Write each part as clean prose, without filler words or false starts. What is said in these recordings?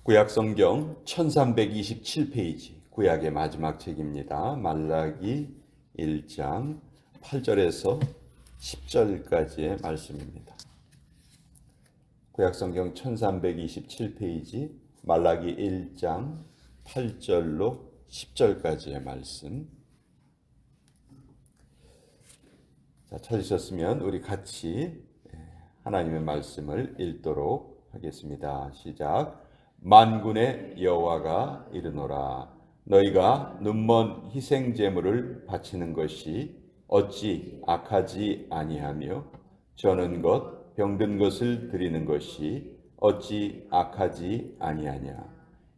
구약성경 1327페이지, 구약의 마지막 책입니다. 말라기 1장 8절에서 10절까지의 말씀입니다. 구약성경 1327페이지, 말라기 1장 8절로 10절까지의 말씀. 자, 찾으셨으면 우리 같이 하나님의 말씀을 읽도록 하겠습니다. 시작. 만군의 여호와가 이르노라. 너희가 눈먼 희생 제물을 바치는 것이 어찌 악하지 아니하며 저는 것 병든 것을 드리는 것이 어찌 악하지 아니하냐.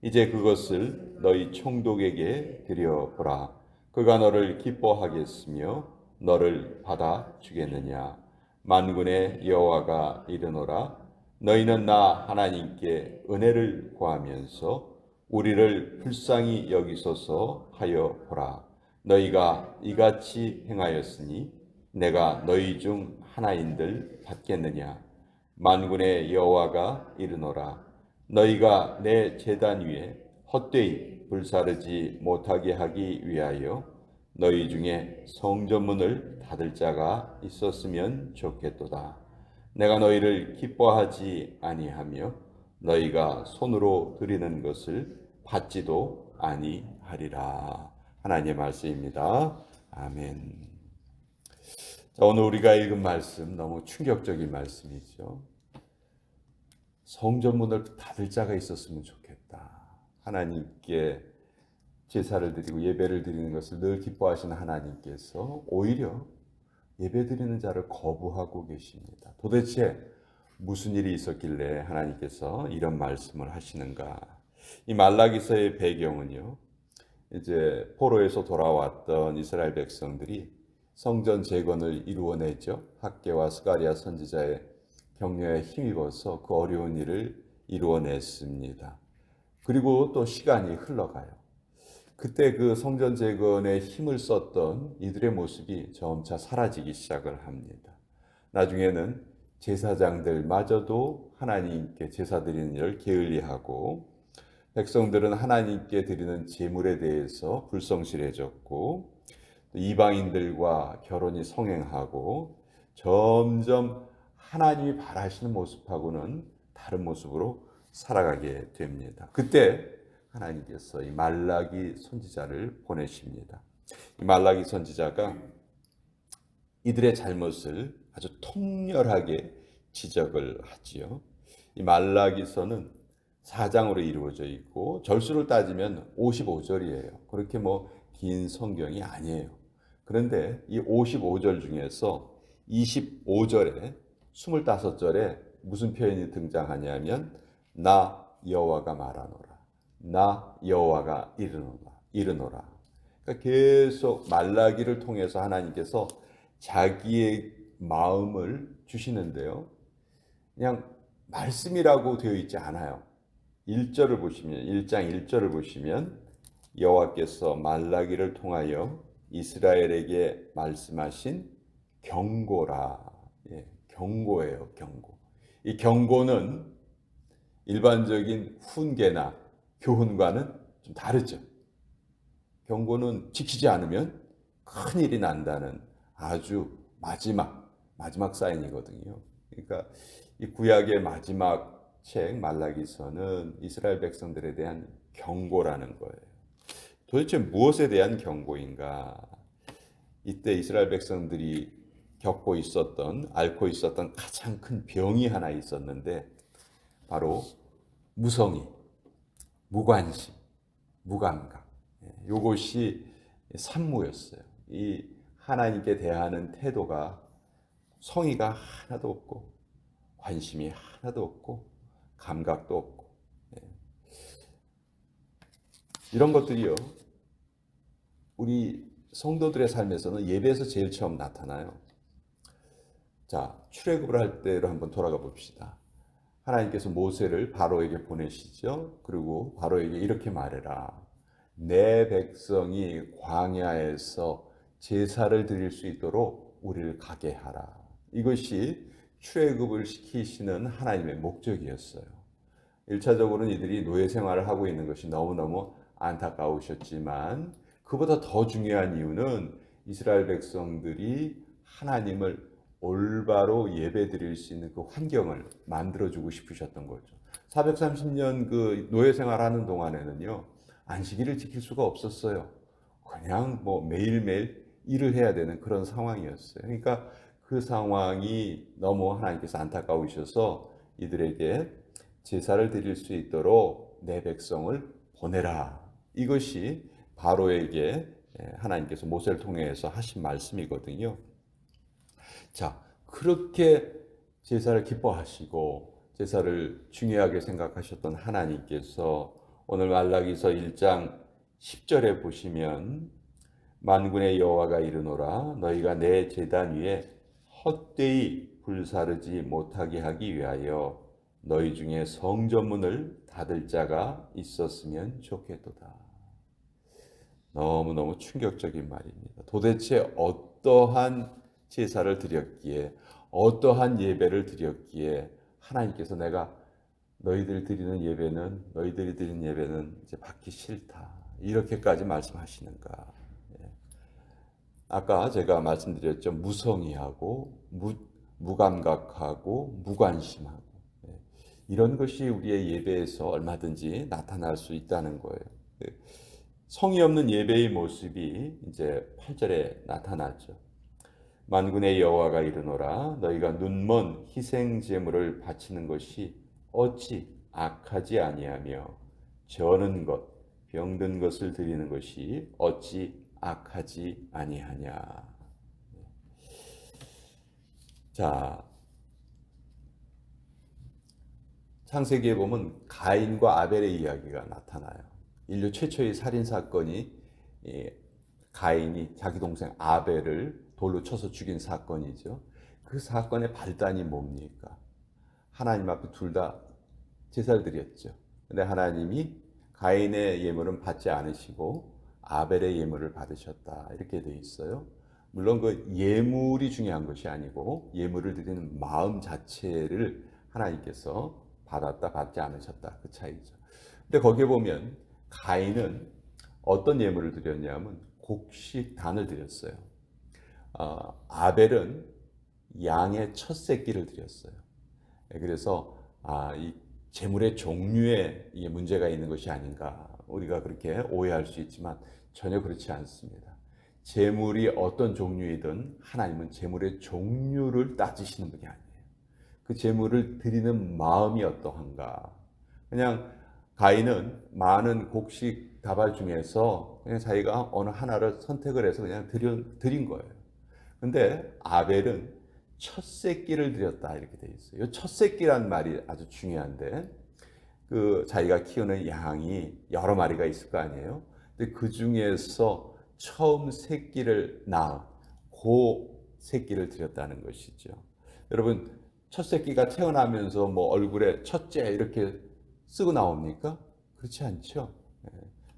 이제 그것을 너희 총독에게 드려보라. 그가 너를 기뻐하겠으며 너를 받아 주겠느냐. 만군의 여호와가 이르노라. 너희는 나 하나님께 은혜를 구하면서 우리를 불쌍히 여기소서 하여 보라. 너희가 이같이 행하였으니 내가 너희 중 하나인들 받겠느냐. 만군의 여호와가 이르노라. 너희가 내 제단 위에 헛되이 불사르지 못하게 하기 위하여 너희 중에 성전문을 닫을 자가 있었으면 좋겠도다. 내가 너희를 기뻐하지 아니하며 너희가 손으로 드리는 것을 받지도 아니하리라. 하나님의 말씀입니다. 아멘. 자, 오늘 우리가 읽은 말씀 너무 충격적인 말씀이죠. 성전문을 닫을 자가 있었으면 좋겠다. 하나님께 제사를 드리고 예배를 드리는 것을 늘 기뻐하시는 하나님께서 오히려 예배드리는 자를 거부하고 계십니다. 도대체 무슨 일이 있었길래 하나님께서 이런 말씀을 하시는가? 이 말라기서의 배경은요, 이제 포로에서 돌아왔던 이스라엘 백성들이 성전 재건을 이루어내죠. 학개와 스가랴 선지자의 격려에 힘입어서 그 어려운 일을 이루어냈습니다. 그리고 또 시간이 흘러가요. 그때 그 성전 재건에 힘을 썼던 이들의 모습이 점차 사라지기 시작을 합니다. 나중에는 제사장들마저도 하나님께 제사 드리는 일을 게을리하고 백성들은 하나님께 드리는 제물에 대해서 불성실해졌고 이방인들과 결혼이 성행하고 점점 하나님이 바라시는 모습하고는 다른 모습으로 살아가게 됩니다. 그때 하나님께서 이 말라기 선지자를 보내십니다. 이 말라기 선지자가 이들의 잘못을 아주 통렬하게 지적을 하지요. 이 말라기서는 4장으로 이루어져 있고 절수를 따지면 55절이에요. 그렇게 긴 성경이 아니에요. 그런데 이 55절 중에서 25절에 25절에 무슨 표현이 등장하냐면 나 여호와가 말하노라. 나 여호와가 이르노라. 그러니까 계속 말라기를 통해서 하나님께서 자기의 마음을 주시는데요. 그냥 말씀이라고 되어 있지 않아요. 1절을 보시면 1장 1절을 보시면 여호와께서 말라기를 통하여 이스라엘에게 말씀하신 경고라. 경고예요, 경고. 이 경고는 일반적인 훈계나 교훈과는 좀 다르죠. 경고는 지키지 않으면 큰일이 난다는 아주 마지막 사인이거든요. 그러니까 이 구약의 마지막 책 말라기서는 이스라엘 백성들에 대한 경고라는 거예요. 도대체 무엇에 대한 경고인가? 이때 이스라엘 백성들이 앓고 있었던 가장 큰 병이 하나 있었는데 바로 무성의, 무관심, 무감각. 이것이 산무였어요. 이 하나님께 대하는 태도가 성의가 하나도 없고 관심이 하나도 없고 감각도 없고 이런 것들이요. 우리 성도들의 삶에서는 예배에서 제일 처음 나타나요. 자, 출애굽을 할 때로 한번 돌아가 봅시다. 하나님께서 모세를 바로에게 보내시죠. 그리고 바로에게 이렇게 말해라. 내 백성이 광야에서 제사를 드릴 수 있도록 우리를 가게 하라. 이것이 출애굽을 시키시는 하나님의 목적이었어요. 1차적으로는 이들이 노예 생활을 하고 있는 것이 너무너무 안타까우셨지만 그보다 더 중요한 이유는 이스라엘 백성들이 하나님을 올바로 예배드릴 수 있는 그 환경을 만들어주고 싶으셨던 거죠. 430년 그 노예 생활하는 동안에는요, 안식일을 지킬 수가 없었어요. 그냥 뭐 매일매일 일을 해야 되는 그런 상황이었어요. 그러니까 그 상황이 너무 하나님께서 안타까우셔서 이들에게 제사를 드릴 수 있도록 내 백성을 보내라. 이것이 바로에게 하나님께서 모세를 통해서 하신 말씀이거든요. 자, 그렇게 제사를 기뻐하시고 제사를 중요하게 생각하셨던 하나님께서 오늘 말라기서 1장 10절에 보시면 만군의 여호와가 이르노라 너희가 내 제단 위에 헛되이 불사르지 못하게 하기 위하여 너희 중에 성전문을 닫을 자가 있었으면 좋겠도다. 너무너무 충격적인 말입니다. 도대체 어떠한 제사를 드렸기에 어떠한 예배를 드렸기에 하나님께서 내가 너희들이 드리는 예배는 이제 받기 싫다. 이렇게까지 말씀하시는가. 아까 제가 말씀드렸죠. 무성의하고 무감각하고 무관심하고 이런 것이 우리의 예배에서 얼마든지 나타날 수 있다는 거예요. 성의 없는 예배의 모습이 이제 8절에 나타났죠. 만군의 여호와가 이르노라 너희가 눈먼 희생 제물을 바치는 것이 어찌 악하지 아니하며 저는 것 병든 것을 드리는 것이 어찌 악하지 아니하냐. 자, 창세기에 보면 가인과 아벨의 이야기가 나타나요. 인류 최초의 살인 사건이 가인이 자기 동생 아벨을 돌로 쳐서 죽인 사건이죠. 그 사건의 발단이 뭡니까? 하나님 앞에 둘 다 제사를 드렸죠. 근데 하나님이 가인의 예물은 받지 않으시고 아벨의 예물을 받으셨다. 이렇게 되어 있어요. 물론 그 예물이 중요한 것이 아니고 예물을 드리는 마음 자체를 하나님께서 받았다 받지 않으셨다. 그 차이죠. 근데 거기에 보면 가인은 어떤 예물을 드렸냐면 곡식단을 드렸어요. 아벨은 양의 첫 새끼를 드렸어요. 그래서 이 제물의 종류에 이게 문제가 있는 것이 아닌가 우리가 그렇게 오해할 수 있지만 전혀 그렇지 않습니다. 제물이 어떤 종류이든 하나님은 제물의 종류를 따지시는 분이 아니에요. 그 제물을 드리는 마음이 어떠한가. 그냥 가인은 많은 곡식 다발 중에서 그냥 자기가 어느 하나를 선택을 해서 그냥 드린 거예요. 근데 아벨은 첫 새끼를 드렸다 이렇게 돼 있어요. 첫 새끼란 말이 아주 중요한데 그 자기가 키우는 양이 여러 마리가 있을 거 아니에요. 근데 그 중에서 처음 새끼를 낳은 그 새끼를 드렸다는 것이죠. 여러분 첫 새끼가 태어나면서 뭐 얼굴에 첫째 이렇게 쓰고 나옵니까? 그렇지 않죠.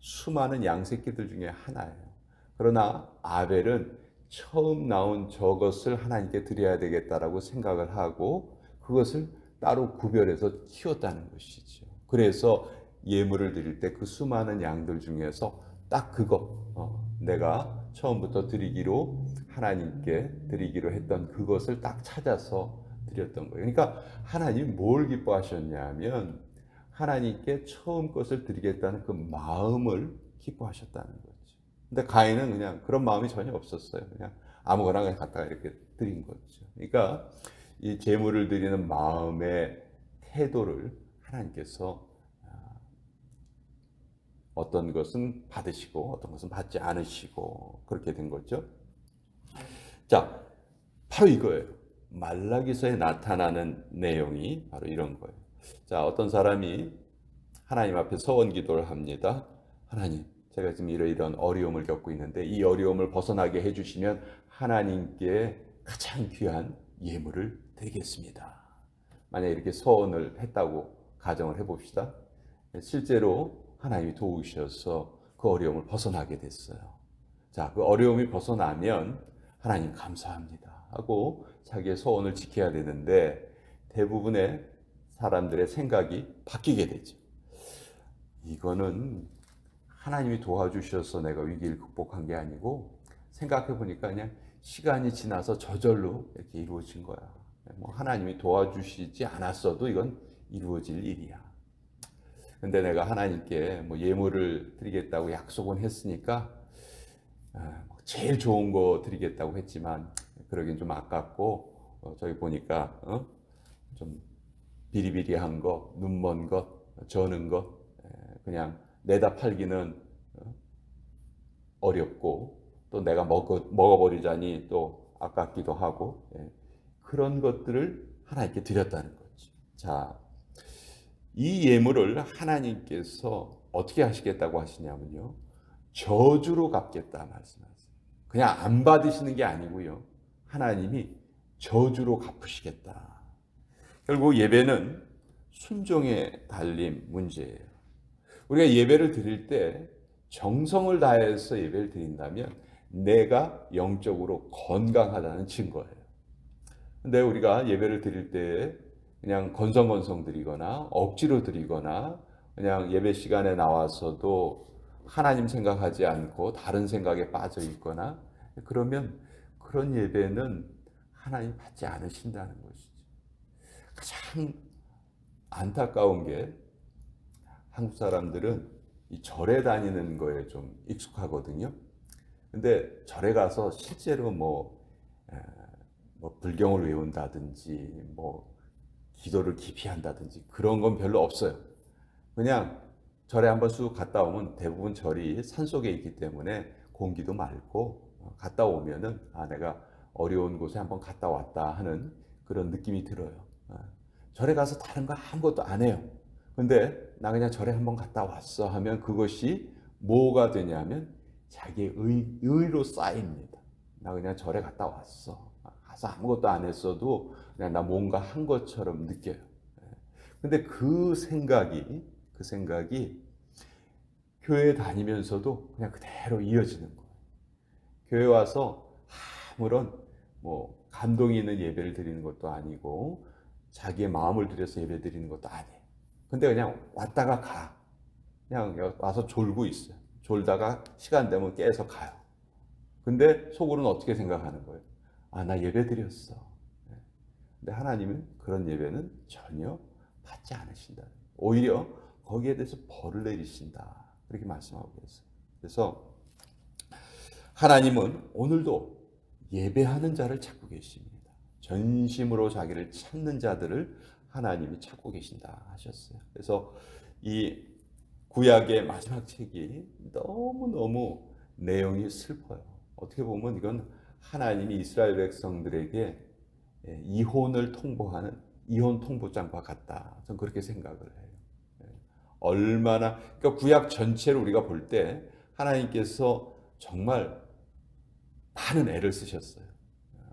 수많은 양 새끼들 중에 하나예요. 그러나 아벨은 처음 나온 저것을 하나님께 드려야 되겠다라고 생각을 하고 그것을 따로 구별해서 키웠다는 것이죠. 그래서 예물을 드릴 때 그 수많은 양들 중에서 딱 그거 내가 처음부터 드리기로 하나님께 드리기로 했던 그것을 딱 찾아서 드렸던 거예요. 그러니까 하나님 뭘 기뻐하셨냐면 하나님께 처음 것을 드리겠다는 그 마음을 기뻐하셨다는 거죠. 근데 가인은 그냥 그런 마음이 전혀 없었어요. 그냥 아무거나 그냥 갖다가 이렇게 드린 거죠. 그러니까 이 제물을 드리는 마음의 태도를 하나님께서 어떤 것은 받으시고 어떤 것은 받지 않으시고 그렇게 된 거죠. 자, 바로 이거예요. 말라기서에 나타나는 내용이 바로 이런 거예요. 자, 어떤 사람이 하나님 앞에 서원 기도를 합니다. 하나님, 제가 지금 이런 어려움을 겪고 있는데 이 어려움을 벗어나게 해주시면 하나님께 가장 귀한 예물을 드리겠습니다. 만약 이렇게 서원을 했다고 가정을 해봅시다. 실제로 하나님이 도우셔서 그 어려움을 벗어나게 됐어요. 자, 그 어려움이 벗어나면 하나님 감사합니다 하고 자기의 소원을 지켜야 되는데 대부분의 사람들의 생각이 바뀌게 되죠. 이거는 하나님이 도와주셔서 내가 위기를 극복한 게 아니고 생각해 보니까 그냥 시간이 지나서 저절로 이렇게 이루어진 거야. 뭐 하나님이 도와주시지 않았어도 이건 이루어질 일이야. 근데 내가 하나님께 뭐 예물을 드리겠다고 약속은 했으니까 제일 좋은 거 드리겠다고 했지만 그러긴 좀 아깝고 저기 보니까 좀 비리비리한 거, 눈먼 것, 저는 것 그냥 내다 팔기는 어렵고 또 내가 먹어버리자니 또 아깝기도 하고 그런 것들을 하나님께 드렸다는 거지. 자, 이 예물을 하나님께서 어떻게 하시겠다고 하시냐면요. 저주로 갚겠다 말씀하세요. 그냥 안 받으시는 게 아니고요. 하나님이 저주로 갚으시겠다. 결국 예배는 순종에 달린 문제예요. 우리가 예배를 드릴 때 정성을 다해서 예배를 드린다면 내가 영적으로 건강하다는 증거예요. 근데 우리가 예배를 드릴 때 그냥 건성건성 드리거나 억지로 드리거나 그냥 예배 시간에 나와서도 하나님 생각하지 않고 다른 생각에 빠져 있거나 그러면 그런 예배는 하나님 받지 않으신다는 것이죠. 가장 안타까운 게 한국 사람들은 이 절에 다니는 거에 좀 익숙하거든요. 근데 절에 가서 실제로 뭐 불경을 외운다든지 뭐 기도를 깊이 한다든지 그런 건 별로 없어요. 그냥 절에 한번 쑥 갔다 오면 대부분 절이 산속에 있기 때문에 공기도 맑고 갔다 오면은 내가 어려운 곳에 한번 갔다 왔다 하는 그런 느낌이 들어요. 절에 가서 다른 거 아무것도 안 해요. 근데 나 그냥 절에 한번 갔다 왔어 하면 그것이 뭐가 되냐면 자기의 의로 쌓입니다. 나 그냥 절에 갔다 왔어. 가서 아무것도 안 했어도 그냥 나 뭔가 한 것처럼 느껴요. 근데 그 생각이 교회 다니면서도 그냥 그대로 이어지는 거예요. 교회 와서 아무런 뭐 감동이 있는 예배를 드리는 것도 아니고 자기의 마음을 들여서 예배 드리는 것도 아니에요. 근데 그냥 왔다가 가. 그냥 와서 졸고 있어요. 졸다가 시간 되면 깨서 가요. 근데 속으로는 어떻게 생각하는 거예요? 나 예배 드렸어. 근데 하나님은 그런 예배는 전혀 받지 않으신다. 오히려 거기에 대해서 벌을 내리신다. 그렇게 말씀하고 계세요. 그래서 하나님은 오늘도 예배하는 자를 찾고 계십니다. 전심으로 자기를 찾는 자들을 하나님이 찾고 계신다 하셨어요. 그래서 이 구약의 마지막 책이 너무너무 내용이 슬퍼요. 어떻게 보면 이건 하나님이 이스라엘 백성들에게 이혼을 통보하는 이혼 통보장과 같다. 저는 그렇게 생각을 해요. 얼마나 그러니까 구약 전체를 우리가 볼 때 하나님께서 정말 많은 애를 쓰셨어요.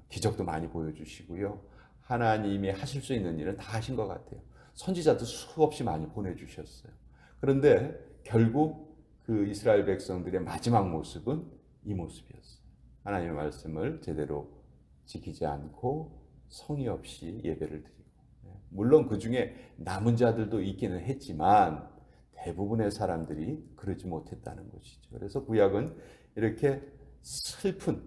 기적도 많이 보여주시고요. 하나님이 하실 수 있는 일은 다 하신 것 같아요. 선지자도 수없이 많이 보내주셨어요. 그런데 결국 그 이스라엘 백성들의 마지막 모습은 이 모습이었어요. 하나님의 말씀을 제대로 지키지 않고 성의 없이 예배를 드리고 물론 그 중에 남은 자들도 있기는 했지만 대부분의 사람들이 그러지 못했다는 것이죠. 그래서 구약은 이렇게 슬픈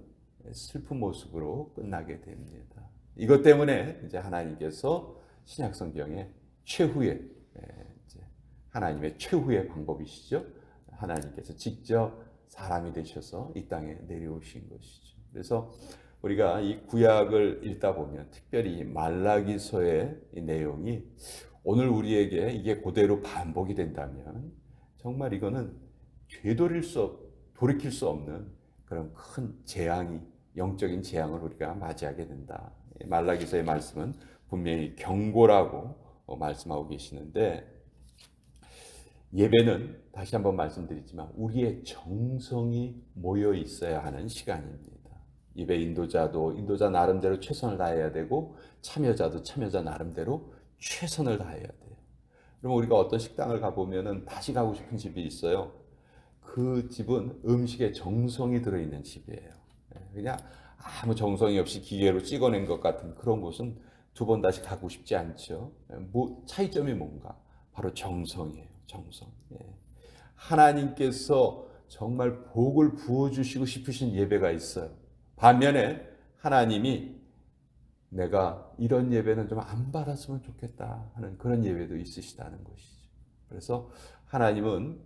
모습으로 끝나게 됩니다. 이것 때문에 이제 하나님께서 신약 성경에 최후의 하나님의 최후의 방법이시죠. 하나님께서 직접 사람이 되셔서 이 땅에 내려오신 것이죠. 그래서 우리가 이 구약을 읽다 보면 특별히 말라기서의 이 내용이 오늘 우리에게 이게 그대로 반복이 된다면 정말 이거는 돌이킬 수 없는 그런 큰 재앙이 영적인 재앙을 우리가 맞이하게 된다. 말라기서의 말씀은 분명히 경고라고 말씀하고 계시는데 예배는 다시 한번 말씀드리지만 우리의 정성이 모여 있어야 하는 시간입니다. 예배 인도자 나름대로 최선을 다해야 되고 참여자도 참여자 나름대로 최선을 다해야 돼요. 그러면 우리가 어떤 식당을 가보면 다시 가고 싶은 집이 있어요. 그 집은 음식에 정성이 들어있는 집이에요. 그냥 아무 정성이 없이 기계로 찍어낸 것 같은 그런 곳은 두 번 다시 가고 싶지 않죠. 뭐 차이점이 뭔가? 바로 정성이에요. 정성. 예. 하나님께서 정말 복을 부어주시고 싶으신 예배가 있어요. 반면에 하나님이 내가 이런 예배는 좀 안 받았으면 좋겠다 하는 그런 예배도 있으시다는 것이죠. 그래서 하나님은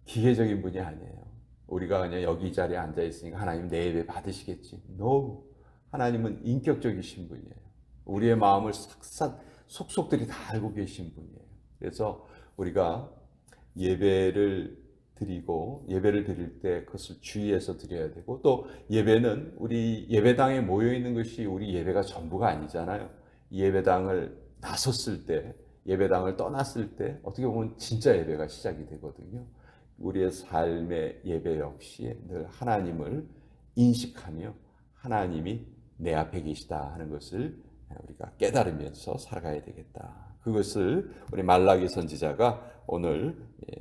기계적인 분이 아니에요. 우리가 그냥 여기 이 자리에 앉아 있으니까 하나님 내 예배 받으시겠지. No. 하나님은 인격적이신 분이에요. 우리의 마음을 싹싹 속속들이 다 알고 계신 분이에요. 그래서 우리가 예배를 드릴 때 그것을 주의해서 드려야 되고, 또 예배는 우리 예배당에 모여 있는 것이 우리 예배가 전부가 아니잖아요. 예배당을 나섰을 때, 예배당을 떠났을 때 어떻게 보면 진짜 예배가 시작이 되거든요. 우리의 삶의 예배 역시 늘 하나님을 인식하며 하나님이 내 앞에 계시다 하는 것을 우리가 깨달으면서 살아가야 되겠다. 그것을 우리 말라기 선지자가 오늘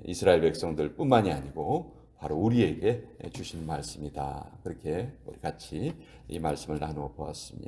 이스라엘 백성들 뿐만이 아니고 바로 우리에게 주신 말씀이다. 그렇게 우리 같이 이 말씀을 나누어 보았습니다.